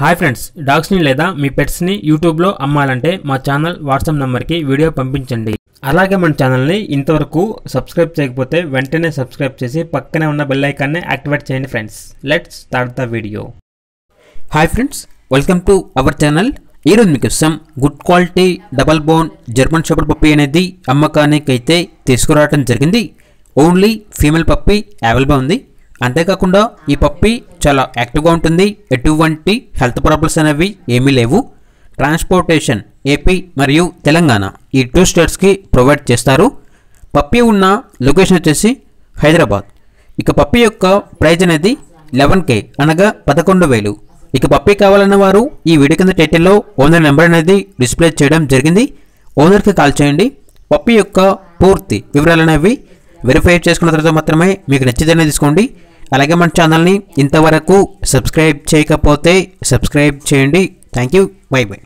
Hi friends, డాగ్స్ని లేదా మీ పెట్స్ని యూట్యూబ్లో అమ్మాలంటే మా ఛానల్ వాట్సాప్ నెంబర్కి వీడియో పంపించండి. అలాగే మన ఛానల్ని ఇంతవరకు సబ్స్క్రైబ్ చేయకపోతే వెంటనే సబ్స్క్రైబ్ చేసి పక్కనే ఉన్న బెల్ ఐకాన్ని యాక్టివేట్ చేయండి friends. Let's start the video. Hi friends, welcome to our channel. ఈరోజు మీకోసం good quality double bone German shepherd puppy అనేది అమ్మకానికి అయితే తీసుకురావడం జరిగింది. ఓన్లీ ఫీమేల్ పప్పీ అవైలబుల్ ఉంది. అంతేకాకుండా ఈ పప్పీ చాలా యాక్టివ్గా ఉంటుంది. ఎటువంటి హెల్త్ ప్రాబ్లమ్స్ అనేవి ఏమీ లేవు. ట్రాన్స్పోర్టేషన్ ఏపీ మరియు తెలంగాణ ఈ 2 స్టేట్స్కి ప్రొవైడ్ చేస్తారు. పప్పీ ఉన్న లొకేషన్ వచ్చేసి హైదరాబాద్. ఇక పప్పీ యొక్క ప్రైజ్ అనేది 11K అనగా 11,000. ఇక పప్పీ కావాలన్న వారు ఈ వీడియో కింద టైటిల్లో ఓనర్ నెంబర్ అనేది డిస్ప్లే చేయడం జరిగింది. ఓనర్కి కాల్ చేయండి. పప్పీ యొక్క పూర్తి వివరాలు అనేవి వెరిఫై చేసుకున్న తర్వాత మాత్రమే మీకు నచ్చితేనే తీసుకోండి. అలాగే మన ఛానల్ని ఇంతవరకు సబ్స్క్రైబ్ చేయకపోతే సబ్స్క్రైబ్ చేయండి. Thank you. By by.